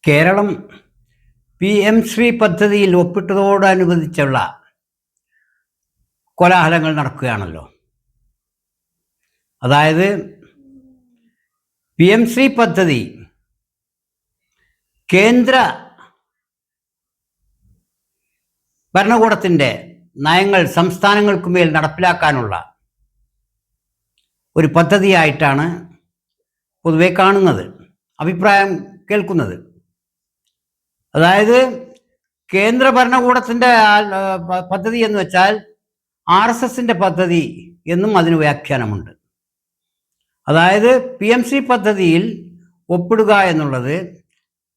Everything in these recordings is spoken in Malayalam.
കേരളം PM-ശ്രീ പദ്ധതിയിൽ ഒപ്പിട്ടതോടനുബന്ധിച്ചുള്ള കോലാഹലങ്ങൾ നടക്കുകയാണല്ലോ. അതായത് PM-ശ്രീ പദ്ധതി കേന്ദ്ര ഭരണകൂടത്തിൻ്റെ നയങ്ങൾ സംസ്ഥാനങ്ങൾക്കുമേൽ നടപ്പിലാക്കാനുള്ള ഒരു പദ്ധതിയായിട്ടാണ് പൊതുവെ കാണുന്നത്, അഭിപ്രായം കേൾക്കുന്നത്. അതായത് കേന്ദ്ര ഭരണകൂടത്തിൻ്റെ പദ്ധതി എന്ന് വെച്ചാൽ RSSൻ്റെ പദ്ധതി എന്നും അതിന് വ്യാഖ്യാനമുണ്ട്. അതായത് PM-ശ്രീ പദ്ധതിയിൽ ഒപ്പിടുക എന്നുള്ളത്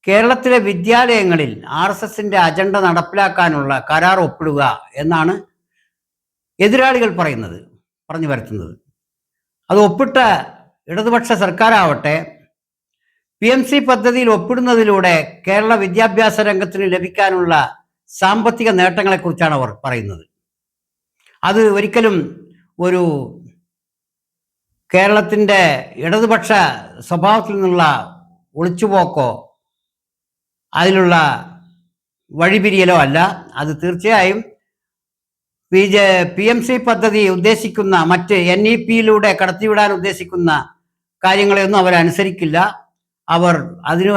കേരളത്തിലെ വിദ്യാലയങ്ങളിൽ RSSൻ്റെ അജണ്ട നടപ്പിലാക്കാനുള്ള കരാർ ഒപ്പിടുക എന്നാണ് എതിരാളികൾ പറഞ്ഞു വരുത്തുന്നത്. അത് ഒപ്പിട്ട ഇടതുപക്ഷ സർക്കാരാവട്ടെ PM-ശ്രീ പദ്ധതിയിൽ ഒപ്പിടുന്നതിലൂടെ കേരള വിദ്യാഭ്യാസ രംഗത്തിന് ലഭിക്കാനുള്ള സാമ്പത്തിക നേട്ടങ്ങളെക്കുറിച്ചാണ് അവർ പറയുന്നത്. അത് ഒരിക്കലും ഒരു കേരളത്തിൻ്റെ ഇടതുപക്ഷ സ്വഭാവത്തിൽ നിന്നുള്ള ഒളിച്ചുപോക്കോ അതിലുള്ള വഴിപിരിയലോ അല്ല. അത് തീർച്ചയായും PM-ശ്രീ പദ്ധതി ഉദ്ദേശിക്കുന്ന മറ്റ് NEP-യിലൂടെ കടത്തിവിടാൻ ഉദ്ദേശിക്കുന്ന കാര്യങ്ങളെയൊന്നും അവരനുസരിക്കില്ല. അവർ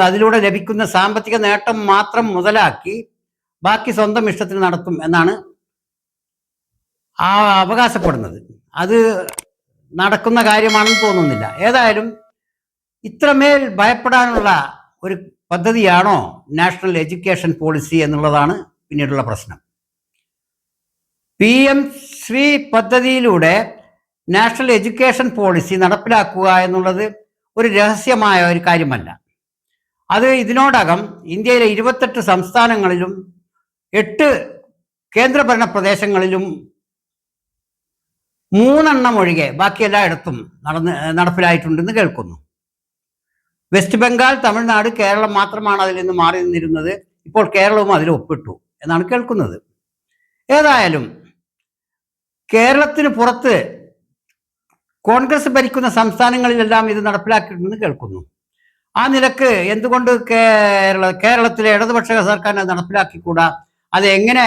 അതിലൂടെ ലഭിക്കുന്ന സാമ്പത്തിക നേട്ടം മാത്രം മുതലാക്കി ബാക്കി സ്വന്തം ഇഷ്ടത്തിന് നടത്തും എന്നാണ് അവകാശപ്പെടുന്നത്. അത് നടക്കുന്ന കാര്യമാണെന്ന് തോന്നുന്നില്ല. ഏതായാലും ഇത്രമേൽ ഭയപ്പെടാനുള്ള ഒരു പദ്ധതിയാണോ നാഷണൽ എഡ്യൂക്കേഷൻ പോളിസി എന്നുള്ളതാണ് പിന്നീടുള്ള പ്രശ്നം. PM-ശ്രീ പദ്ധതിയിലൂടെ നാഷണൽ എഡ്യൂക്കേഷൻ പോളിസി നടപ്പിലാക്കുക എന്നുള്ളത് ഒരു രഹസ്യമായ ഒരു കാര്യമല്ല. അത് ഇതിനോടകം ഇന്ത്യയിലെ 28 സംസ്ഥാനങ്ങളിലും 8 കേന്ദ്രഭരണ പ്രദേശങ്ങളിലും 3 ഒഴികെ ബാക്കി എല്ലായിടത്തും നടപ്പിലായിട്ടുണ്ടെന്ന് കേൾക്കുന്നു. വെസ്റ്റ് ബംഗാൾ, തമിഴ്നാട്, കേരളം മാത്രമാണ് അതിൽ നിന്ന് മാറി നിന്നിരുന്നത്. ഇപ്പോൾ കേരളവും അതിൽ ഒപ്പിട്ടു എന്നാണ് കേൾക്കുന്നത്. ഏതായാലും കേരളത്തിന് പുറത്ത് കോൺഗ്രസ് ഭരിക്കുന്ന സംസ്ഥാനങ്ങളിലെല്ലാം ഇത് നടപ്പിലാക്കിയിട്ടുണ്ടെന്ന് കേൾക്കുന്നു. ആ നിലക്ക് എന്തുകൊണ്ട് കേരളത്തിലെ ഇടതുപക്ഷ സർക്കാരിനെ നടപ്പിലാക്കിക്കൂടാ? അത് എങ്ങനെ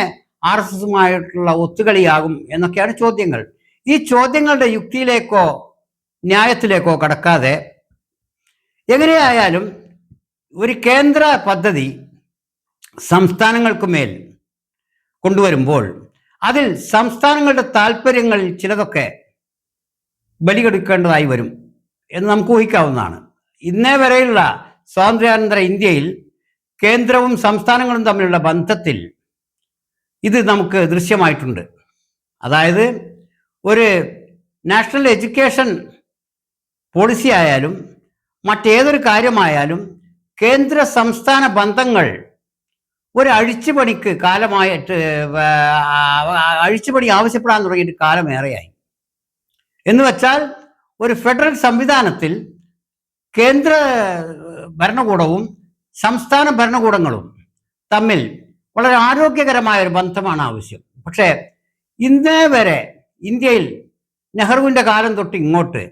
RSSുമായിട്ടുള്ള ഒത്തുകളിയാകും എന്നൊക്കെയാണ് ചോദ്യങ്ങൾ. ഈ ചോദ്യങ്ങളുടെ യുക്തിയിലേക്കോ ന്യായത്തിലേക്കോ കടക്കാതെ എങ്ങനെയായാലും ഒരു കേന്ദ്ര പദ്ധതി സംസ്ഥാനങ്ങൾക്കുമേൽ കൊണ്ടുവരുമ്പോൾ അതിൽ സംസ്ഥാനങ്ങളുടെ താല്പര്യങ്ങളിൽ ചിലതൊക്കെ ബലികൊടുക്കേണ്ടതായി വരും എന്ന് നമുക്ക് ഊഹിക്കാവുന്നതാണ്. ഇന്നേ വരെയുള്ള സ്വാതന്ത്ര്യാനന്തര ഇന്ത്യയിൽ കേന്ദ്രവും സംസ്ഥാനങ്ങളും തമ്മിലുള്ള ബന്ധത്തിൽ ഇത് നമുക്ക് ദൃശ്യമായിട്ടുണ്ട്. അതായത് ഒരു നാഷണൽ എഡ്യൂക്കേഷൻ പോളിസി ആയാലും മറ്റേതൊരു കാര്യമായാലും കേന്ദ്ര സംസ്ഥാന ബന്ധങ്ങൾ ഒരു അഴിച്ചുപണിക്ക് അഴിച്ചുപണി ആവശ്യപ്പെടാൻ തുടങ്ങിയിട്ട് കാലമേറെയായി. എന്ന് വെച്ചാൽ ഒരു ഫെഡറൽ സംവിധാനത്തിൽ കേന്ദ്ര ഭരണകൂടവും സംസ്ഥാന ഭരണകൂടങ്ങളും തമ്മിൽ വളരെ ആരോഗ്യകരമായ ഒരു ബന്ധമാണ് ആവശ്യം. പക്ഷേ ഇന്നേ വരെ ഇന്ത്യയിൽ നെഹ്റുവിൻ്റെ കാലം തൊട്ട് ഇങ്ങോട്ട്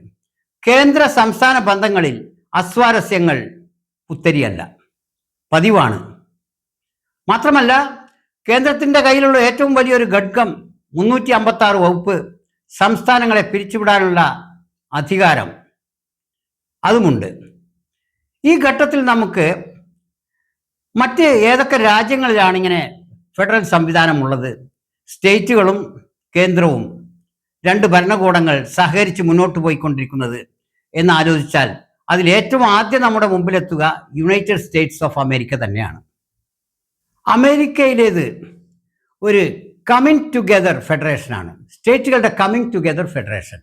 കേന്ദ്ര സംസ്ഥാന ബന്ധങ്ങളിൽ അസ്വാരസ്യങ്ങൾ പുത്തരിയല്ല, പതിവാണ്. മാത്രമല്ല കേന്ദ്രത്തിൻ്റെ കയ്യിലുള്ള ഏറ്റവും വലിയൊരു ഘടകം 356 വകുപ്പ് സംസ്ഥാനങ്ങളെ പിരിച്ചുവിടാനുള്ള അധികാരം അതുമുണ്ട്. ഈ ഘട്ടത്തിൽ നമുക്ക് മറ്റ് ഏതൊക്കെ രാജ്യങ്ങളിലാണ് ഇങ്ങനെ ഫെഡറൽ സംവിധാനമുള്ളത്, സ്റ്റേറ്റുകളും കേന്ദ്രവും 2 ഭരണകൂടങ്ങൾ സഹകരിച്ച് മുന്നോട്ട് പോയിക്കൊണ്ടിരിക്കുന്നത് എന്ന് ആലോചിച്ചാൽ അതിൽ ഏറ്റവും ആദ്യം നമ്മുടെ മുമ്പിലെത്തുക യുണൈറ്റഡ് സ്റ്റേറ്റ്സ് ഓഫ് അമേരിക്ക തന്നെയാണ്. അമേരിക്കയിലേത് ഒരു കമ്മിങ് ടുഗെദർ ഫെഡറേഷനാണ്, സ്റ്റേറ്റുകളുടെ കമ്മിങ് ടുഗെദർ ഫെഡറേഷൻ.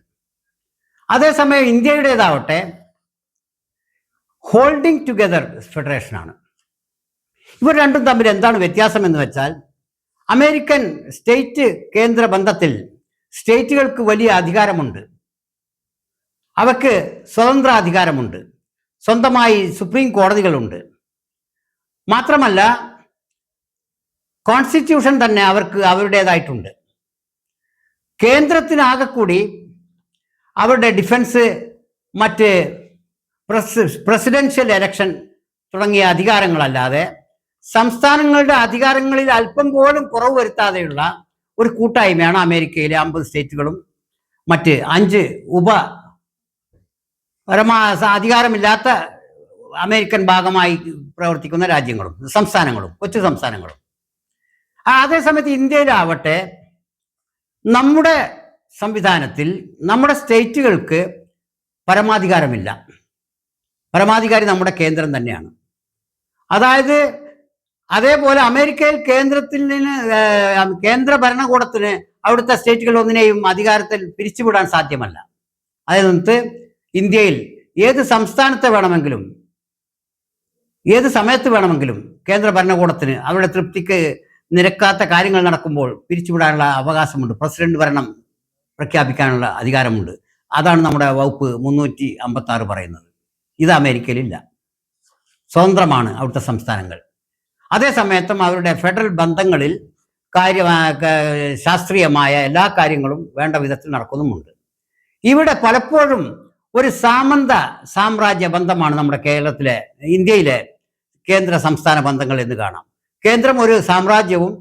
അതേസമയം ഇന്ത്യയുടേതാവട്ടെ ഹോൾഡിംഗ് ടുഗെദർ ഫെഡറേഷനാണ്. ഇവർ രണ്ടും തമ്മിൽ എന്താണ് വ്യത്യാസം എന്ന് വെച്ചാൽ അമേരിക്കൻ സ്റ്റേറ്റ് കേന്ദ്ര ബന്ധത്തിൽ സ്റ്റേറ്റുകൾക്ക് വലിയ അധികാരമുണ്ട്, അവർക്ക് സ്വതന്ത്ര അധികാരമുണ്ട്, സ്വന്തമായി സുപ്രീം കോടതികളുണ്ട്. മാത്രമല്ല കോൺസ്റ്റിറ്റ്യൂഷൻ തന്നെ അവർക്ക് അവരുടേതായിട്ടുണ്ട്. കേന്ദ്രത്തിനാകെ കൂടി അവരുടെ ഡിഫൻസ്, മറ്റ് പ്രസിഡൻഷ്യൽ എലക്ഷൻ തുടങ്ങിയ അധികാരങ്ങളല്ലാതെ സംസ്ഥാനങ്ങളുടെ അധികാരങ്ങളിൽ അല്പം പോലും കുറവ് വരുത്താതെയുള്ള ഒരു കൂട്ടായ്മയാണ് അമേരിക്കയിലെ 50 സ്റ്റേറ്റുകളും മറ്റ് 5 അധികാരമില്ലാത്ത അമേരിക്കൻ ഭാഗമായി പ്രവർത്തിക്കുന്ന രാജ്യങ്ങളും സംസ്ഥാനങ്ങളും കൊച്ചു സംസ്ഥാനങ്ങളും. അതേസമയത്ത് ഇന്ത്യയിലാവട്ടെ നമ്മുടെ സംവിധാനത്തിൽ നമ്മുടെ സ്റ്റേറ്റുകൾക്ക് പരമാധികാരമില്ല. പരമാധികാരി നമ്മുടെ കേന്ദ്രം തന്നെയാണ്. അതായത് അതേപോലെ അമേരിക്കയിൽ കേന്ദ്ര ഭരണകൂടത്തിന് അവിടുത്തെ സ്റ്റേറ്റുകൾ ഒന്നിനെയും അധികാരത്തിൽ പിരിച്ചുവിടാൻ സാധ്യമല്ല. അതായത് ഇന്ത്യയിൽ ഏത് സംസ്ഥാനത്തെ വേണമെങ്കിലും ഏത് സമയത്ത് വേണമെങ്കിലും കേന്ദ്ര ഭരണകൂടത്തിന് അവരുടെ തൃപ്തിക്ക് നിരക്കാത്ത കാര്യങ്ങൾ നടക്കുമ്പോൾ പിരിച്ചുവിടാനുള്ള അവകാശമുണ്ട്. പ്രസിഡന്റ് ഭരണം പ്രഖ്യാപിക്കാനുള്ള അധികാരമുണ്ട്. അതാണ് നമ്മുടെ വകുപ്പ് 356 പറയുന്നത്. ഇത് അമേരിക്കയിലില്ല. സ്വതന്ത്രമാണ് അവിടുത്തെ സംസ്ഥാനങ്ങൾ. അതേസമയത്തും അവരുടെ ഫെഡറൽ ബന്ധങ്ങളിൽ ശാസ്ത്രീയമായ എല്ലാ കാര്യങ്ങളും വേണ്ട വിധത്തിൽ നടക്കുന്നുമുണ്ട്. ഇവിടെ പലപ്പോഴും ഒരു സാമ്രാജ്യ ബന്ധമാണ് നമ്മുടെ ഇന്ത്യയിലെ കേന്ദ്ര സംസ്ഥാന ബന്ധങ്ങൾ എന്ന് കാണാം. കേന്ദ്രം ഒരു സാമ്രാജ്യവും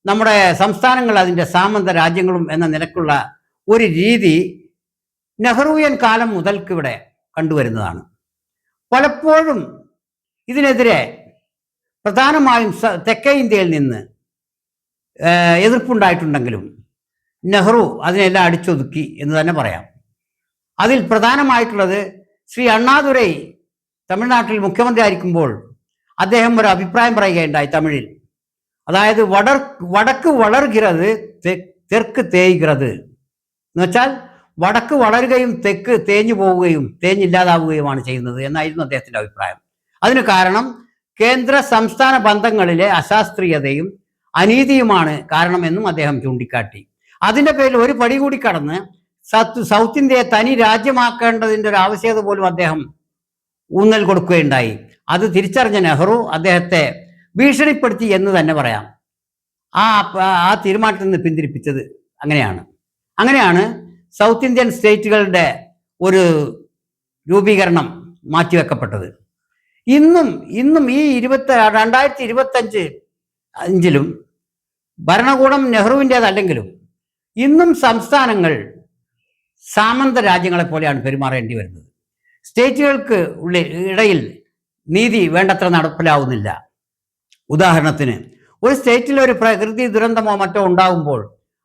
നമ്മുടെ സംസ്ഥാനങ്ങൾ അതിൻ്റെ സാമന്ത രാജ്യങ്ങളും എന്ന നിലക്കുള്ള ഒരു രീതി നെഹ്റുവിയൻ കാലം മുതൽക്കിവിടെ കണ്ടുവരുന്നതാണ്. പലപ്പോഴും ഇതിനെതിരെ പ്രധാനമായും തെക്കേ ഇന്ത്യയിൽ നിന്ന് എതിർപ്പുണ്ടായിട്ടുണ്ടെങ്കിലും നെഹ്റു അതിനെല്ലാം അടിച്ചൊതുക്കി എന്ന് തന്നെ പറയാം. അതിൽ പ്രധാനമായിട്ടുള്ളത് ശ്രീ അണ്ണാദുരൈ തമിഴ്നാട്ടിൽ മുഖ്യമന്ത്രി ആയിരിക്കുമ്പോൾ അദ്ദേഹം ഒരു അഭിപ്രായം പറയുകയുണ്ടായി തമിഴിൽ. അതായത് വടക്ക് വളർகிறது തെക്ക് തേയ്கிறது എന്ന് വെച്ചാൽ വടക്ക് വളരുകയും തെക്ക് തേഞ്ഞു പോവുകയും തേഞ്ഞില്ലാതാവുകയുമാണ് ചെയ്യുന്നത് എന്നായിരുന്നു അദ്ദേഹത്തിൻ്റെ അഭിപ്രായം. അതിന് കാരണം കേന്ദ്ര സംസ്ഥാന ബന്ധങ്ങളിലെ അശാസ്ത്രീയതയും അനീതിയുമാണ് കാരണമെന്നും അദ്ദേഹം ചൂണ്ടിക്കാട്ടി. അതിൻ്റെ പേരിൽ ഒരു പടി കൂടി കടന്ന് സൗത്ത് ഇന്ത്യയെ തനി രാജ്യമാക്കേണ്ടതിൻ്റെ ഒരു ആവശ്യകത പോലും അദ്ദേഹം ഊന്നൽ കൊടുക്കുകയുണ്ടായി. അത് തിരിച്ചറിഞ്ഞ നെഹ്റു അദ്ദേഹത്തെ ഭീഷണിപ്പെടുത്തി എന്ന് തന്നെ പറയാം. ആ തീരുമാനത്തിൽ നിന്ന് പിന്തിരിപ്പിച്ചത് അങ്ങനെയാണ് സൗത്ത് ഇന്ത്യൻ സ്റ്റേറ്റുകളുടെ ഒരു രൂപീകരണം മാറ്റിവെക്കപ്പെട്ടത്. ഇന്നും ഈ 2025 ഭരണകൂടം നെഹ്റുവിൻ്റേതല്ലെങ്കിലും ഇന്നും സംസ്ഥാനങ്ങൾ സാമന്ത രാജ്യങ്ങളെ പോലെയാണ് പെരുമാറേണ്ടി വരുന്നത്. സ്റ്റേറ്റുകൾക്ക് ഇടയിൽ നീതി വേണ്ടത്ര നടപ്പിലാവുന്നില്ല. ഉദാഹരണത്തിന് ഒരു സ്റ്റേറ്റിൽ ഒരു പ്രകൃതി ദുരന്തമോ മറ്റോ ഉണ്ടാകുമ്പോൾ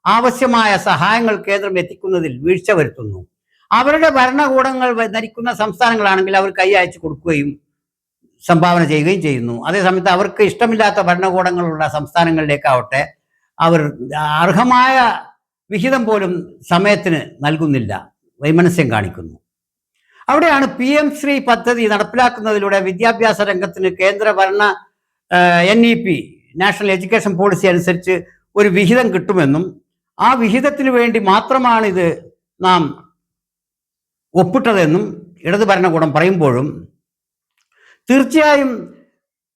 ആവശ്യമായ സഹായങ്ങൾ കേന്ദ്രം എത്തിക്കുന്നതിൽ വീഴ്ച വരുത്തുന്നു. അവരുടെ ഭരണകൂടങ്ങൾ നയിക്കുന്ന സംസ്ഥാനങ്ങളാണെങ്കിൽ അവർ കൈ അയച്ചു കൊടുക്കുകയും സംഭാവന ചെയ്യുകയും ചെയ്യുന്നു. അതേസമയത്ത് അവർക്ക് ഇഷ്ടമില്ലാത്ത ഭരണകൂടങ്ങളുള്ള സംസ്ഥാനങ്ങളിലേക്കാവട്ടെ അവർ അർഹമായ വിഹിതം പോലും സമയത്തിന് നൽകുന്നില്ല, വൈമനസ്യം കാണിക്കുന്നു. അവിടെയാണ് PM ശ്രീ പദ്ധതി നടപ്പിലാക്കുന്നതിലൂടെ വിദ്യാഭ്യാസ രംഗത്തിന് കേന്ദ്ര ഭരണ NEP നാഷണൽ എഡ്യൂക്കേഷൻ പോളിസി അനുസരിച്ച് ഒരു വിഹിതം കിട്ടുമെന്നും ആ വിഹിതത്തിന് വേണ്ടി മാത്രമാണ് ഇത് നാം ഒപ്പിട്ടതെന്നും ഇടതു ഭരണകൂടം പറയുമ്പോഴും തീർച്ചയായും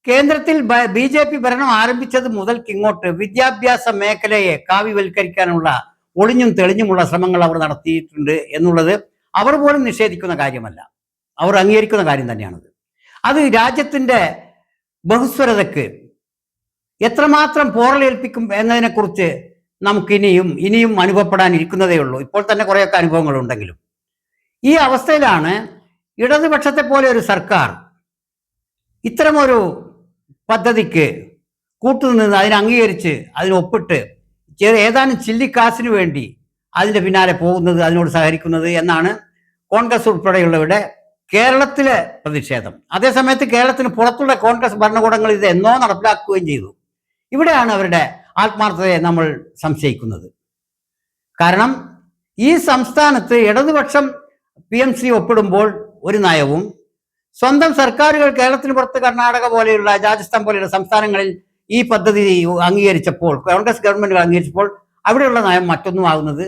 കേന്ദ്രത്തിൽ BJP ഭരണം ആരംഭിച്ചത് മുതൽക്കിങ്ങോട്ട് വിദ്യാഭ്യാസ മേഖലയെ കാവ്യവൽക്കരിക്കാനുള്ള ഒളിഞ്ഞും തെളിഞ്ഞുമുള്ള ശ്രമങ്ങൾ അവർ നടത്തിയിട്ടുണ്ട് എന്നുള്ളത് അവർ പോലും നിഷേധിക്കുന്ന കാര്യമല്ല, അവർ അംഗീകരിക്കുന്ന കാര്യം തന്നെയാണത്. അത് രാജ്യത്തിൻ്റെ ബഹുസ്വരതയ്ക്ക് എത്രമാത്രം പോറലേൽപ്പിക്കും എന്നതിനെക്കുറിച്ച് നമുക്ക് ഇനിയും അനുഭവപ്പെടാനിരിക്കുന്നതേ ഉള്ളൂ. ഇപ്പോൾ തന്നെ കുറേയൊക്കെ അനുഭവങ്ങളുണ്ടെങ്കിലും ഈ അവസ്ഥയിലാണ് ഇടതുപക്ഷത്തെ പോലെ ഒരു സർക്കാർ ഇത്തരമൊരു പദ്ധതിക്ക് കൂട്ടുനിന്ന് അതിനെ അംഗീകരിച്ച് അതിനൊപ്പിട്ട് ഏതാനും ചില്ലിക്കാശിന് വേണ്ടി അതിൻ്റെ പിന്നാലെ പോകുന്നത്, അതിനോട് സഹകരിക്കുന്നത് എന്നാണ് കോൺഗ്രസ് ഉൾപ്പെടെയുള്ളവരുടെ കേരളത്തിലെ പ്രതിഷേധം. അതേസമയത്ത് കേരളത്തിന് പുറത്തുള്ള കോൺഗ്രസ് ഭരണകൂടങ്ങൾ ഇത് എന്നോ നടപ്പിലാക്കുകയും ചെയ്തു. ഇവിടെയാണ് അവരുടെ ആത്മാർത്ഥതയെ നമ്മൾ സംശയിക്കുന്നത്. കാരണം ഈ സംസ്ഥാനത്ത് ഇടതുപക്ഷം PMC ഒപ്പിടുമ്പോൾ ഒരു നയവും സ്വന്തം സർക്കാരുകൾ കേരളത്തിന് പുറത്ത് കർണാടക പോലെയുള്ള രാജസ്ഥാൻ പോലെയുള്ള സംസ്ഥാനങ്ങളിൽ ഈ പദ്ധതി അംഗീകരിച്ചപ്പോൾ, കോൺഗ്രസ് ഗവൺമെന്റുകൾ അംഗീകരിച്ചപ്പോൾ അവിടെയുള്ള നയം മറ്റൊന്നും ആകുന്നത്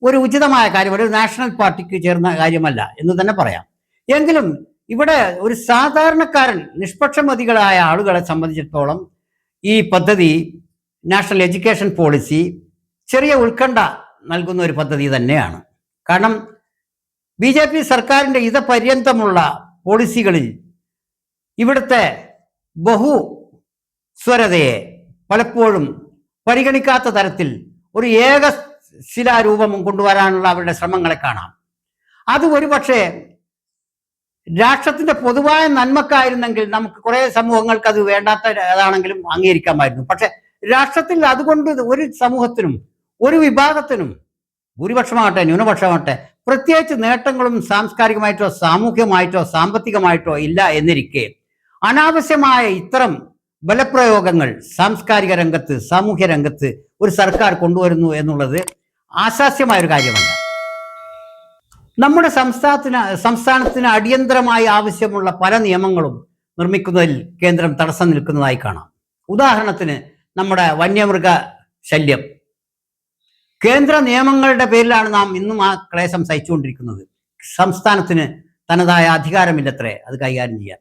ഒരു ഉചിതമായ കാര്യം, ഒരു നാഷണൽ പാർട്ടിക്ക് ചേർന്ന കാര്യമല്ല എന്ന് തന്നെ പറയാം. എങ്കിലും ഇവിടെ ഒരു സാധാരണക്കാരൻ നിഷ്പക്ഷമതികളായ ആളുകളെ സംബന്ധിച്ചിടത്തോളം ഈ പദ്ധതി നാഷണൽ എഡ്യൂക്കേഷൻ പോളിസി ചെറിയ ഉത്കണ്ഠ നൽകുന്ന ഒരു പദ്ധതി തന്നെയാണ്. കാരണം BJP സർക്കാരിൻ്റെ ഇതപര്യന്തമുള്ള പോളിസികളിൽ ഇവിടുത്തെ ബഹുസ്വരതയെ പലപ്പോഴും പരിഗണിക്കാത്ത തരത്തിൽ ഒരു ഏക ശിലാരൂപം കൊണ്ടുവരാനുള്ള അവരുടെ ശ്രമങ്ങളെ കാണാം. അത് ഒരുപക്ഷെ രാഷ്ട്രത്തിന്റെ പൊതുവായ നന്മക്കായിരുന്നെങ്കിൽ നമുക്ക് കുറെ സമൂഹങ്ങൾക്ക് അത് വേണ്ടാത്ത ഏതാണെങ്കിലും അംഗീകരിക്കാമായിരുന്നു. പക്ഷെ രാഷ്ട്രത്തിൽ അതുകൊണ്ട് ഒരു സമൂഹത്തിനും ഒരു വിഭാഗത്തിനും ഭൂരിപക്ഷമാകട്ടെ ന്യൂനപക്ഷമാകട്ടെ പ്രത്യേകിച്ച് നേട്ടങ്ങളും സാംസ്കാരികമായിട്ടോ സാമൂഹ്യമായിട്ടോ സാമ്പത്തികമായിട്ടോ ഇല്ല എന്നിരിക്കെ അനാവശ്യമായ ഇത്തരം ബലപ്രയോഗങ്ങൾ സാംസ്കാരിക രംഗത്ത് സാമൂഹ്യ രംഗത്ത് ഒരു സർക്കാർ കൊണ്ടുവരുന്നു എന്നുള്ളത് ആശാസ്യമായ ഒരു കാര്യമല്ല. നമ്മുടെ സംസ്ഥാനത്തിന് അടിയന്തരമായി ആവശ്യമുള്ള പല നിയമങ്ങളും നിർമ്മിക്കുന്നതിൽ കേന്ദ്രം തടസ്സം നിൽക്കുന്നതായി കാണാം. ഉദാഹരണത്തിന് നമ്മുടെ വന്യമൃഗ ശല്യം. കേന്ദ്ര നിയമങ്ങളുടെ പേരിലാണ് നാം ഇന്നും ആ ക്ലേശം സഹിച്ചുകൊണ്ടിരിക്കുന്നത്. സംസ്ഥാനത്തിന് തനതായ അധികാരമില്ലത്രേ അത് കൈകാര്യം ചെയ്യാൻ.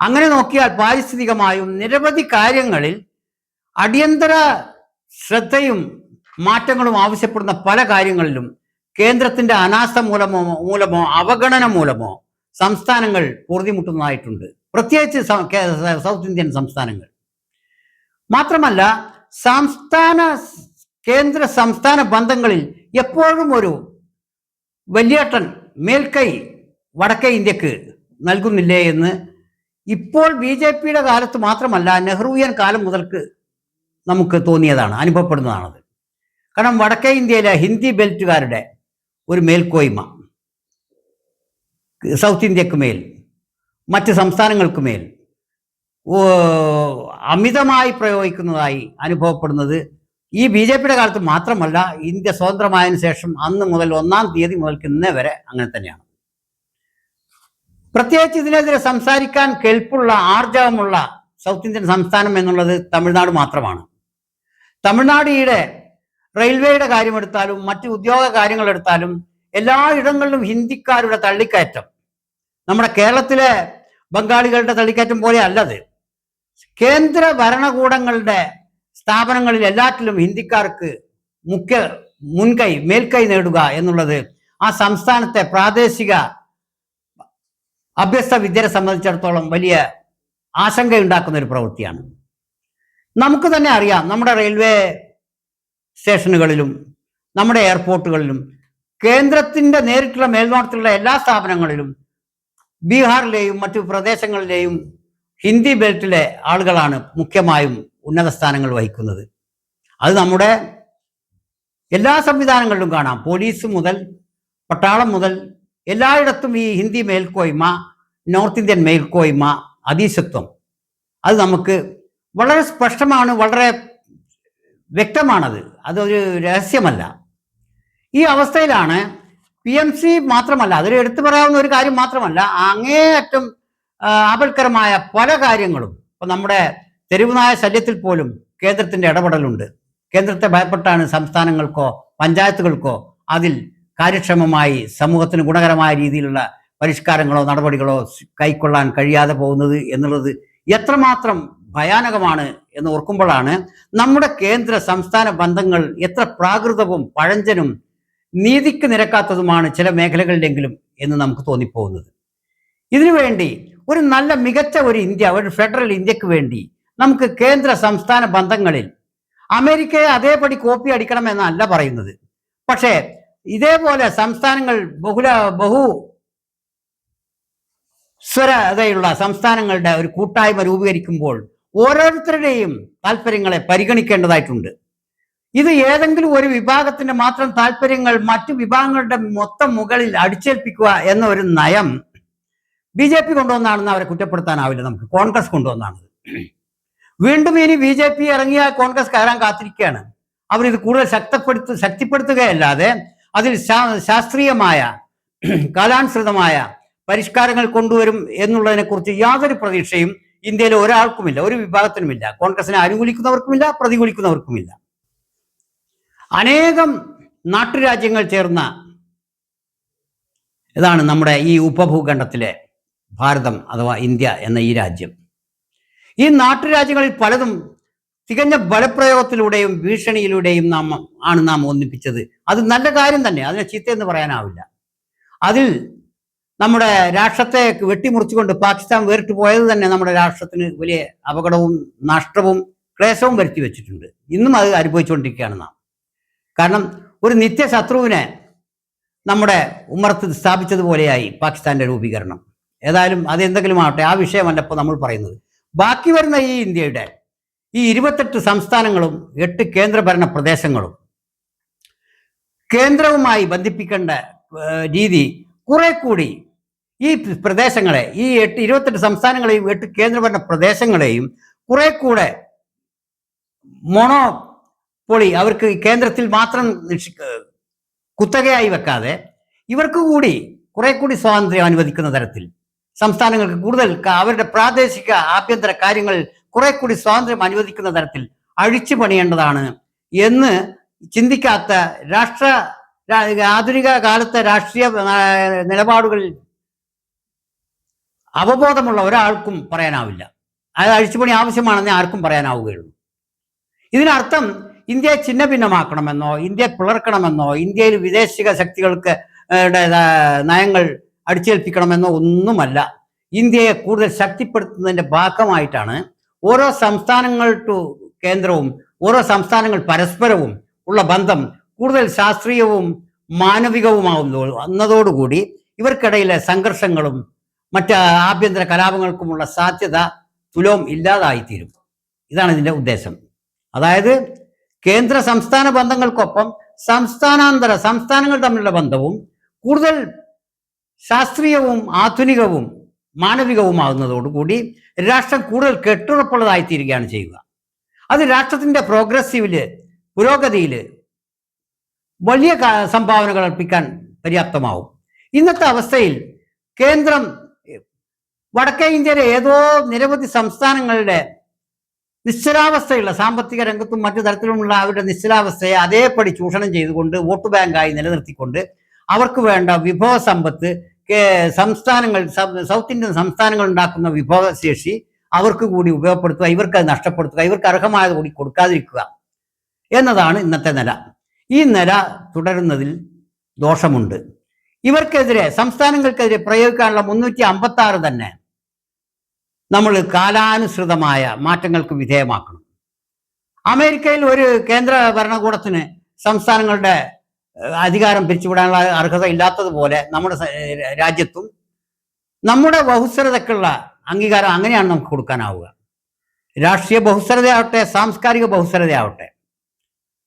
അങ്ങനെ നോക്കിയാൽ പാരിസ്ഥിതികമായും നിരവധി കാര്യങ്ങളിൽ അടിയന്തര ശ്രദ്ധയും മാറ്റങ്ങളും ആവശ്യപ്പെടുന്ന പല കാര്യങ്ങളിലും കേന്ദ്രത്തിന്റെ അനാസ്ഥ മൂലമോ അവഗണന മൂലമോ സംസ്ഥാനങ്ങൾ പൊറുതിമുട്ടുന്നതായിട്ടുണ്ട്, പ്രത്യേകിച്ച് സൗത്ത് ഇന്ത്യൻ സംസ്ഥാനങ്ങൾ. മാത്രമല്ല കേന്ദ്ര സംസ്ഥാന ബന്ധങ്ങളിൽ എപ്പോഴും ഒരു വലിയേട്ടൻ മേൽക്കൈ വടക്കേ ഇന്ത്യക്ക് നൽകുന്നില്ലേ എന്ന് ഇപ്പോൾ BJPയുടെ കാലത്ത് മാത്രമല്ല നെഹ്റുവിയൻ കാലം മുതൽക്ക് നമുക്ക് തോന്നിയതാണ്, അനുഭവപ്പെടുന്നതാണത്. കാരണം വടക്കേ ഇന്ത്യയിലെ ഹിന്ദി ബെൽറ്റുകാരുടെ ഒരു മേൽക്കോയ്മ സൗത്ത് ഇന്ത്യക്ക് മേൽ മറ്റ് സംസ്ഥാനങ്ങൾക്ക് മേൽ അമിതമായി പ്രയോഗിക്കുന്നതായി അനുഭവപ്പെടുന്നത് ഈ BJPയുടെ കാലത്ത് മാത്രമല്ല, ഇന്ത്യ സ്വതന്ത്രമായതിനു ശേഷം അന്ന് മുതൽ 1-ാം തീയതി മുതൽക്ക് ഇന്നേ വരെ അങ്ങനെ തന്നെയാണ്. പ്രത്യേകിച്ച് ഇതിനെതിരെ സംസാരിക്കാൻ കെൽപ്പുള്ള ആർജവമുള്ള സൗത്ത് ഇന്ത്യൻ സംസ്ഥാനം എന്നുള്ളത് തമിഴ്നാട് മാത്രമാണ്. തമിഴ്നാട് ഈടെ റെയിൽവേയുടെ കാര്യമെടുത്താലും മറ്റ് ഉദ്യോഗ കാര്യങ്ങളെടുത്താലും എല്ലായിടങ്ങളിലും ഹിന്ദിക്കാരുടെ തള്ളിക്കയറ്റം നമ്മുടെ കേരളത്തിലെ ബംഗാളികളുടെ തള്ളിക്കയറ്റം പോലെ അല്ലത്. കേന്ദ്ര ഭരണകൂടങ്ങളുടെ സ്ഥാപനങ്ങളിൽ എല്ലാറ്റിലും ഹിന്ദിക്കാർക്ക് മേൽക്കൈ നേടുക എന്നുള്ളത് ആ സംസ്ഥാനത്തെ പ്രാദേശിക അഭ്യസ്ത വിദ്യരെ സംബന്ധിച്ചിടത്തോളം വലിയ ആശങ്കയുണ്ടാക്കുന്ന ഒരു പ്രവൃത്തിയാണ്. നമുക്ക് തന്നെ അറിയാം, നമ്മുടെ റെയിൽവേ സ്റ്റേഷനുകളിലും നമ്മുടെ എയർപോർട്ടുകളിലും കേന്ദ്രത്തിന്റെ നേരിട്ടുള്ള മേൽനോട്ടത്തിലുള്ള എല്ലാ സ്ഥാപനങ്ങളിലും ബീഹാറിലെയും മറ്റു പ്രദേശങ്ങളിലെയും ഹിന്ദി ബെൽറ്റിലെ ആളുകളാണ് മുഖ്യമായും ഉന്നത സ്ഥാനങ്ങൾ വഹിക്കുന്നത്. അത് നമ്മുടെ എല്ലാ സംവിധാനങ്ങളിലും കാണാം. പോലീസ് മുതൽ പട്ടാളം മുതൽ എല്ലായിടത്തും ഈ ഹിന്ദി മേൽക്കോയ്മ, നോർത്ത് ഇന്ത്യൻ മേൽക്കോയ്മ, അധീശത്വം അത് നമുക്ക് വളരെ സ്പഷ്ടമാണ്, വളരെ വ്യക്തമാണത്, അതൊരു രഹസ്യമല്ല. ഈ അവസ്ഥയിലാണ് PMC മാത്രമല്ല, അതൊരു എടുത്തു പറയാവുന്ന ഒരു കാര്യം മാത്രമല്ല, അങ്ങേയറ്റം ആപൽക്കരമായ പല കാര്യങ്ങളും ഇപ്പം നമ്മുടെ തെരുവുനായ ശല്യത്തിൽ പോലും കേന്ദ്രത്തിന്റെ ഇടപെടലുണ്ട്. കേന്ദ്രത്തെ ഭയപ്പെട്ടാണ് സംസ്ഥാനങ്ങൾക്കോ പഞ്ചായത്തുകൾക്കോ അതിൽ കാര്യക്ഷമമായി സമൂഹത്തിന് ഗുണകരമായ രീതിയിലുള്ള പരിഷ്കാരങ്ങളോ നടപടികളോ കൈക്കൊള്ളാൻ കഴിയാതെ പോകുന്നത് എന്നുള്ളത് എത്രമാത്രം ഭയാനകമാണ് എന്ന് ഓർക്കുമ്പോഴാണ് നമ്മുടെ കേന്ദ്ര സംസ്ഥാന ബന്ധങ്ങൾ എത്ര പ്രാകൃതവും പഴഞ്ചനും നീതിക്ക് നിരക്കാത്തതുമാണ് ചില മേഖലകളിലെങ്കിലും എന്ന് നമുക്ക് തോന്നിപ്പോകുന്നത്. ഇതിനുവേണ്ടി ഒരു നല്ല മികച്ച ഒരു ഇന്ത്യ, ഒരു ഫെഡറൽ ഇന്ത്യക്ക് വേണ്ടി നമുക്ക് കേന്ദ്ര സംസ്ഥാന ബന്ധങ്ങളിൽ അമേരിക്കയെ അതേപടി കോപ്പി അടിക്കണമെന്നല്ല പറയുന്നത്. പക്ഷേ ഇതേപോലെ സംസ്ഥാനങ്ങൾ ബഹു സ്വരതയുള്ള സംസ്ഥാനങ്ങളുടെ ഒരു കൂട്ടായ്മ രൂപീകരിക്കുമ്പോൾ ഓരോരുത്തരുടെയും താല്പര്യങ്ങളെ പരിഗണിക്കേണ്ടതായിട്ടുണ്ട്. ഇത് ഏതെങ്കിലും ഒരു വിഭാഗത്തിന്റെ മാത്രം താല്പര്യങ്ങൾ മറ്റു വിഭാഗങ്ങളുടെ മൊത്തം മുകളിൽ അടിച്ചേൽപ്പിക്കുക എന്ന ഒരു നയം BJP കൊണ്ടുവന്നാണെന്ന് അവരെ കുറ്റപ്പെടുത്താനാവില്ല. നമുക്ക് കോൺഗ്രസ് കൊണ്ടുവന്നാണ്. വീണ്ടും ഇനി BJP ഇറങ്ങിയ കോൺഗ്രസ് കയറാൻ കാത്തിരിക്കുകയാണ്. അവരിത് കൂടുതൽ ശക്തിപ്പെടുത്തുകയല്ലാതെ അതിൽ ശാസ്ത്രീയമായ കാലാനുസൃതമായ പരിഷ്കാരങ്ങൾ കൊണ്ടുവരും എന്നുള്ളതിനെ കുറിച്ച് യാതൊരു പ്രതീക്ഷയും ഇന്ത്യയിലെ ഒരാൾക്കുമില്ല, ഒരു വിഭാഗത്തിനുമില്ല. കോൺഗ്രസിനെ അനുകൂലിക്കുന്നവർക്കുമില്ല, പ്രതികൂലിക്കുന്നവർക്കുമില്ല. അനേകം നാട്ടുരാജ്യങ്ങൾ ചേർന്ന ഇതാണ് നമ്മുടെ ഈ ഉപഭൂഖണ്ഡത്തിലെ ഭാരതം അഥവാ ഇന്ത്യ എന്ന ഈ രാജ്യം. ഈ നാട്ടുരാജ്യങ്ങളിൽ പലതും തികഞ്ഞ ബലപ്രയോഗത്തിലൂടെയും ഭീഷണിയിലൂടെയും നാം ഒന്നിപ്പിച്ചത്. അത് നല്ല കാര്യം തന്നെ, അതിനെ ചീത്തയെന്ന് പറയാനാവില്ല. അതിൽ നമ്മുടെ രാഷ്ട്രത്തെ വെട്ടിമുറിച്ചുകൊണ്ട് പാകിസ്ഥാൻ വേറിട്ട് പോയത് തന്നെ നമ്മുടെ രാഷ്ട്രത്തിന് വലിയ അപകടവും നഷ്ടവും ക്ലേശവും വരുത്തി വെച്ചിട്ടുണ്ട്. ഇന്നും അത് അനുഭവിച്ചുകൊണ്ടിരിക്കുകയാണ് നാം. കാരണം ഒരു നിത്യശത്രുവിനെ നമ്മുടെ ഉമ്മറത്ത് സ്ഥാപിച്ചതുപോലെയായി പാകിസ്ഥാന്റെ രൂപീകരണം. ഏതായാലും അതെന്തെങ്കിലും ആവട്ടെ, ആ വിഷയമല്ല ഇപ്പോൾ നമ്മൾ പറയുന്നത്. ബാക്കി വരുന്ന ഈ ഇന്ത്യയുടെ ഈ 28 സംസ്ഥാനങ്ങളും 8 കേന്ദ്രഭരണ പ്രദേശങ്ങളും കേന്ദ്രവുമായി ബന്ധിപ്പിക്കേണ്ട രീതി കുറെ കൂടി ഈ പ്രദേശങ്ങളെ, ഈ 28 സംസ്ഥാനങ്ങളെയും 8 കേന്ദ്രഭരണ പ്രദേശങ്ങളെയും കുറെ കൂടെ മോണോപൊളി, അവർക്ക് കേന്ദ്രത്തിൽ മാത്രം കുത്തകയായി വെക്കാതെ ഇവർക്ക് കൂടി കുറെ കൂടി സ്വാതന്ത്ര്യം അനുവദിക്കുന്ന തരത്തിൽ സംസ്ഥാനങ്ങൾക്ക് കൂടുതൽ അവരുടെ പ്രാദേശിക ആഭ്യന്തര കാര്യങ്ങൾ കുറെ കൂടി സ്വാതന്ത്ര്യം അനുവദിക്കുന്ന തരത്തിൽ അഴിച്ചു പണിയേണ്ടതാണ് എന്ന് ചിന്തിക്കാത്ത ആധുനിക കാലത്തെ രാഷ്ട്രീയ നിലപാടുകളിൽ അവബോധമുള്ള ഒരാൾക്കും പറയാനാവില്ല. അത് അഴിച്ചുപണി ആവശ്യമാണെന്ന് ആർക്കും പറയാനാവുകയുള്ളൂ. ഇതിനർത്ഥം ഇന്ത്യയെ ഛിന്ന ഭിന്നമാക്കണമെന്നോ ഇന്ത്യയെ പിളർക്കണമെന്നോ ഇന്ത്യയിൽ വിദേശിക ശക്തികൾക്ക് നയങ്ങൾ അടിച്ചേൽപ്പിക്കണമെന്നോ ഒന്നുമല്ല. ഇന്ത്യയെ കൂടുതൽ ശക്തിപ്പെടുത്തുന്നതിന്റെ ഭാഗമായിട്ടാണ് ഓരോ സംസ്ഥാനങ്ങൾ ടു കേന്ദ്രവും ഓരോ സംസ്ഥാനങ്ങൾ പരസ്പരവും ഉള്ള ബന്ധം കൂടുതൽ ശാസ്ത്രീയവും മാനവികവുമാവുന്നതോടുകൂടി ഇവർക്കിടയിലെ സംഘർഷങ്ങളും മറ്റ് ആഭ്യന്തര കലാപങ്ങൾക്കുമുള്ള സാധ്യത തുലോം ഇല്ലാതായിത്തീരും. ഇതാണ് ഇതിന്റെ ഉദ്ദേശം. അതായത് കേന്ദ്ര സംസ്ഥാന ബന്ധങ്ങൾക്കൊപ്പം സംസ്ഥാനങ്ങൾ തമ്മിലുള്ള ബന്ധവും കൂടുതൽ ശാസ്ത്രീയവും ആധുനികവും മാനവികവുമാകുന്നതോടുകൂടി രാഷ്ട്രം കൂടുതൽ കെട്ടുറപ്പുള്ളതായിത്തീരുകയാണ് ചെയ്യുക. അത് രാഷ്ട്രത്തിന്റെ പുരോഗതിയില് വലിയ സംഭാവനകൾ അർപ്പിക്കാൻ പര്യാപ്തമാവും. ഇന്നത്തെ അവസ്ഥയിൽ കേന്ദ്രം വടക്കേ ഇന്ത്യയിലെ ഏതോ നിരവധി സംസ്ഥാനങ്ങളുടെ നിശ്ചലാവസ്ഥയുള്ള സാമ്പത്തിക രംഗത്തും മറ്റു തരത്തിലുമുള്ള അവരുടെ നിശ്ചലാവസ്ഥയെ അതേപടി ചൂഷണം ചെയ്തുകൊണ്ട് വോട്ട് ബാങ്കായി നിലനിർത്തിക്കൊണ്ട് അവർക്ക് വേണ്ട വിഭവ സമ്പത്ത് സൗത്ത് ഇന്ത്യൻ സംസ്ഥാനങ്ങൾ ഉണ്ടാക്കുന്ന വിഭവശേഷി അവർക്ക് കൂടി ഉപയോഗപ്പെടുത്തുക, ഇവർക്ക് അത് നഷ്ടപ്പെടുത്തുക, ഇവർക്ക് അർഹമായത് കൂടി കൊടുക്കാതിരിക്കുക എന്നതാണ് ഇന്നത്തെ നില. ഈ നില തുടരുന്നതിൽ ദോഷമുണ്ട്. ഇവർക്കെതിരെ സംസ്ഥാനങ്ങൾക്കെതിരെ പ്രയോഗിക്കാനുള്ള 356 തന്നെ നമ്മൾ കാലാനുസൃതമായ മാറ്റങ്ങൾക്ക് വിധേയമാക്കണം. അമേരിക്കയിൽ ഒരു കേന്ദ്ര ഭരണകൂടത്തിന് സംസ്ഥാനങ്ങളുടെ അധികാരം പിരിച്ചുവിടാനുള്ള അർഹത ഇല്ലാത്തതുപോലെ നമ്മുടെ രാജ്യത്തും നമ്മുടെ ബഹുസ്വരതയ്ക്കുള്ള അംഗീകാരം അങ്ങനെയാണ് നമുക്ക് കൊടുക്കാനാവുക. രാഷ്ട്രീയ ബഹുസ്വരതയാവട്ടെ, സാംസ്കാരിക ബഹുസ്വരതയാവട്ടെ,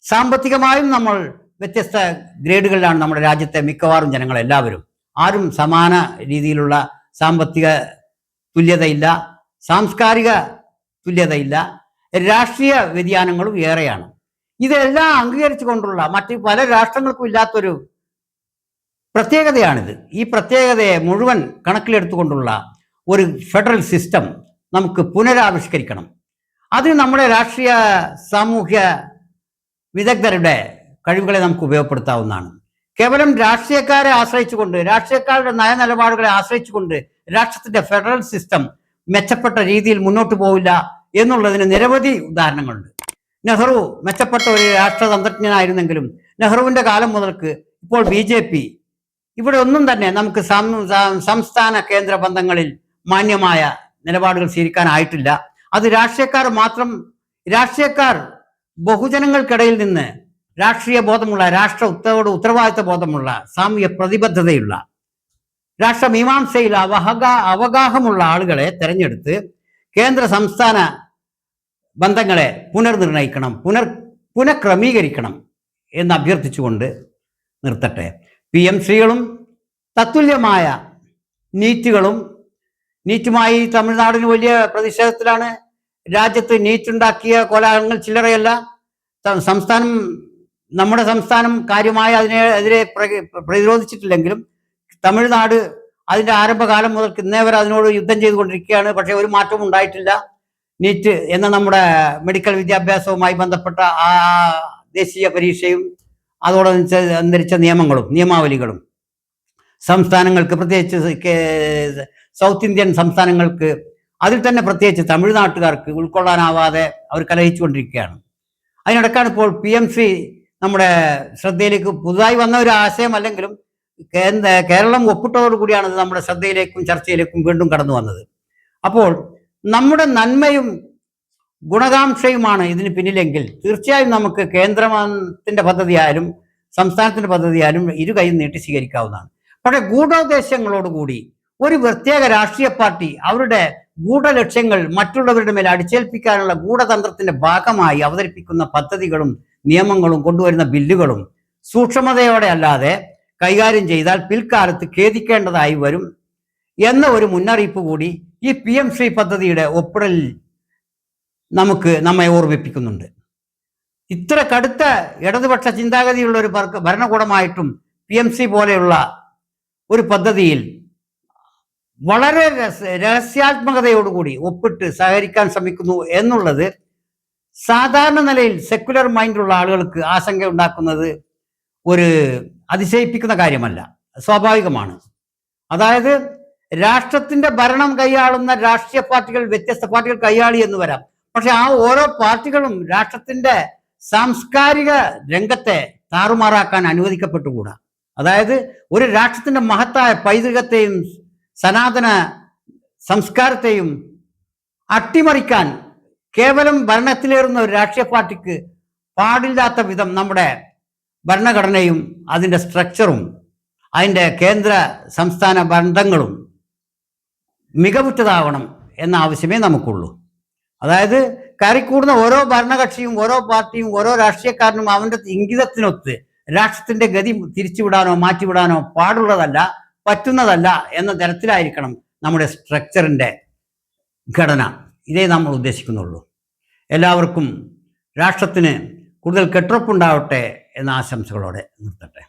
സാമ്പത്തികമായും നമ്മൾ വ്യത്യസ്ത ഗ്രേഡുകളിലാണ് നമ്മുടെ രാജ്യത്തെ മിക്കവാറും ജനങ്ങളെല്ലാവരും. ആരും സമാന രീതിയിലുള്ള സാമ്പത്തിക തുല്യതയില്ല, സാംസ്കാരിക തുല്യതയില്ല, രാഷ്ട്രീയ വ്യതിയാനങ്ങളും ഏറെയാണ്. ഇതെല്ലാം അംഗീകരിച്ചുകൊണ്ടുള്ള മറ്റ് പല രാഷ്ട്രങ്ങൾക്കും ഇല്ലാത്തൊരു പ്രത്യേകതയാണിത്. ഈ പ്രത്യേകതയെ മുഴുവൻ കണക്കിലെടുത്തുകൊണ്ടുള്ള ഒരു ഫെഡറൽ സിസ്റ്റം നമുക്ക് പുനരാവിഷ്കരിക്കണം. അതിന് നമ്മുടെ രാഷ്ട്രീയ സാമൂഹ്യ വിദഗ്ധരുടെ കഴിവുകളെ നമുക്ക് ഉപയോഗപ്പെടുത്താവുന്നതാണ്. കേവലം രാഷ്ട്രീയക്കാരെ ആശ്രയിച്ചുകൊണ്ട്, രാഷ്ട്രീയക്കാരുടെ നയനിലപാടുകളെ ആശ്രയിച്ചുകൊണ്ട് രാഷ്ട്രത്തിന്റെ ഫെഡറൽ സിസ്റ്റം മെച്ചപ്പെട്ട രീതിയിൽ മുന്നോട്ട് പോവില്ല എന്നുള്ളതിന് നിരവധി ഉദാഹരണങ്ങളുണ്ട്. നെഹ്റു മെച്ചപ്പെട്ട ഒരു രാഷ്ട്രതന്ത്രജ്ഞനായിരുന്നെങ്കിലും നെഹ്റുവിന്റെ കാലം മുതൽക്ക് ഇപ്പോൾ BJP ഇവിടെ ഒന്നും തന്നെ നമുക്ക് സംസ്ഥാന കേന്ദ്ര ബന്ധങ്ങളിൽ മാന്യമായ നിലപാടുകൾ സ്വീകരിക്കാനായിട്ടില്ല. അത് രാഷ്ട്രീയക്കാർ ബഹുജനങ്ങൾക്കിടയിൽ നിന്ന് രാഷ്ട്രീയ ബോധമുള്ള, ഉത്തരവാദിത്വ ബോധമുള്ള, സാമൂഹ്യ പ്രതിബദ്ധതയുള്ള, രാഷ്ട്രമീമാംസയിൽ അവഗാഹമുള്ള ആളുകളെ തെരഞ്ഞെടുത്ത് കേന്ദ്ര സംസ്ഥാന ബന്ധങ്ങളെ പുനർനിർണയിക്കണം, പുനഃക്രമീകരിക്കണം എന്ന് അഭ്യർത്ഥിച്ചുകൊണ്ട് നിർത്തട്ടെ. PMCകളും തത്തുല്യമായ നീറ്റുമായി തമിഴ്നാടിന് വലിയ പ്രതിഷേധത്തിലാണ്. രാജ്യത്ത് നീറ്റുണ്ടാക്കിയ കോലാഹലങ്ങൾ ചില്ലറയല്ല. നമ്മുടെ സംസ്ഥാനം കാര്യമായി അതിനെതിരെ പ്രതിരോധിച്ചിട്ടില്ലെങ്കിലും തമിഴ്നാട് അതിന്റെ ആരംഭകാലം മുതൽ ഇന്നേ വരെ അതിനോട് യുദ്ധം ചെയ്തുകൊണ്ടിരിക്കുകയാണ്. പക്ഷെ ഒരു മാറ്റവും ഉണ്ടായിട്ടില്ല. നീറ്റ് എന്ന നമ്മുടെ മെഡിക്കൽ വിദ്യാഭ്യാസവുമായി ബന്ധപ്പെട്ട ആ ദേശീയ പരീക്ഷയും അതോടനുസരിച്ച നിയമാവലികളും സംസ്ഥാനങ്ങൾക്ക്, പ്രത്യേകിച്ച് സൗത്ത് ഇന്ത്യൻ സംസ്ഥാനങ്ങൾക്ക്, അതിൽ തന്നെ പ്രത്യേകിച്ച് തമിഴ്നാട്ടുകാർക്ക് ഉൾക്കൊള്ളാനാവാതെ അവർ കലഹിച്ചുകൊണ്ടിരിക്കുകയാണ്. അതിനിടക്കാണ് ഇപ്പോൾ PMC നമ്മുടെ ശ്രദ്ധയിലേക്ക് പുതുതായി വന്ന ഒരു ആശയമല്ലെങ്കിലും കേരളം ഒപ്പിട്ടതോടുകൂടിയാണ് ഇത് നമ്മുടെ ശ്രദ്ധയിലേക്കും ചർച്ചയിലേക്കും വീണ്ടും കടന്നു വന്നത്. അപ്പോൾ നമ്മുടെ നന്മയും ഗുണകാംക്ഷയുമാണ് ഇതിന് പിന്നിലെങ്കിൽ തീർച്ചയായും നമുക്ക് കേന്ദ്രത്തിന്റെ പദ്ധതിയായാലും സംസ്ഥാനത്തിന്റെ പദ്ധതിയായാലും ഇരു കൈയും നീട്ടി സ്വീകരിക്കാവുന്നതാണ്. പക്ഷേ ഗൂഢോദ്ദേശങ്ങളോടുകൂടി ഒരു പ്രത്യേക രാഷ്ട്രീയ പാർട്ടി അവരുടെ ഗൂഢലക്ഷ്യങ്ങൾ മറ്റുള്ളവരുടെ മേൽ അടിച്ചേൽപ്പിക്കാനുള്ള ഗൂഢതന്ത്രത്തിന്റെ ഭാഗമായി അവതരിപ്പിക്കുന്ന പദ്ധതികളും നിയമങ്ങളും കൊണ്ടുവരുന്ന ബില്ലുകളും സൂക്ഷ്മതയോടെ അല്ലാതെ കൈകാര്യം ചെയ്താൽ പിൽക്കാലത്ത് ഖേദിക്കേണ്ടതായി വരും എന്ന ഒരു മുന്നറിയിപ്പ് കൂടി ഈ PM ശ്രീ പദ്ധതിയുടെ ഒപ്പിടലിൽ നമ്മെ ഓർമ്മിപ്പിക്കുന്നുണ്ട്. ഇത്ര കടുത്ത ഇടതുപക്ഷ ചിന്താഗതിയുള്ള ഒരു ഭരണകൂടമായിട്ടും PMC പോലെയുള്ള ഒരു പദ്ധതിയിൽ വളരെ രഹസ്യാത്മകതയോടുകൂടി ഒപ്പിട്ട് സഹകരിക്കാൻ ശ്രമിക്കുന്നു എന്നുള്ളത് സാധാരണ നിലയിൽ സെക്യുലർ മൈൻഡുള്ള ആളുകൾക്ക് ആശങ്ക ഉണ്ടാക്കുന്നത് ഒരു അതിശയിപ്പിക്കുന്ന കാര്യമല്ല, സ്വാഭാവികമാണ്. അതായത് രാഷ്ട്രത്തിന്റെ ഭരണം കൈയാളുന്ന രാഷ്ട്രീയ പാർട്ടികൾ വ്യത്യസ്ത പാർട്ടികൾ കൈയാളി എന്ന് വരാം. പക്ഷെ ആ ഓരോ പാർട്ടികളും രാഷ്ട്രത്തിന്റെ സാംസ്കാരിക രംഗത്തെ താറുമാറാക്കാൻ അനുവദിക്കപ്പെട്ടുകൂടാ. അതായത് ഒരു രാഷ്ട്രത്തിന്റെ മഹത്തായ പൈതൃകത്തെയും സനാതന സംസ്കാരത്തെയും അട്ടിമറിക്കാൻ കേവലം ഭരണത്തിലേറുന്ന ഒരു രാഷ്ട്രീയ പാർട്ടിക്ക് പാടില്ലാത്ത വിധം നമ്മുടെ ഭരണഘടനയും അതിൻ്റെ സ്ട്രക്ചറും അതിൻ്റെ കേന്ദ്ര സംസ്ഥാന ബന്ധങ്ങളും മികവുറ്റതാവണം എന്ന ആവശ്യമേ നമുക്കുള്ളൂ. അതായത് കയറിക്കൂടുന്ന ഓരോ ഭരണകക്ഷിയും ഓരോ പാർട്ടിയും ഓരോ രാഷ്ട്രീയക്കാരനും അവൻ്റെ ഇംഗിതത്തിനൊത്ത് രാഷ്ട്രത്തിന്റെ ഗതി തിരിച്ചുവിടാനോ മാറ്റിവിടാനോ പാടുള്ളതല്ല, പറ്റുന്നതല്ല എന്ന തരത്തിലായിരിക്കണം നമ്മുടെ സ്ട്രക്ചറിൻ്റെ ഘടന. ഇതേ നമ്മൾ ഉദ്ദേശിക്കുന്നുള്ളൂ. എല്ലാവർക്കും രാഷ്ട്രത്തിന് കൂടുതൽ കെട്ടുറപ്പുണ്ടാവട്ടെ എന്ന ആശംസകളോടെ നിർത്തട്ടെ.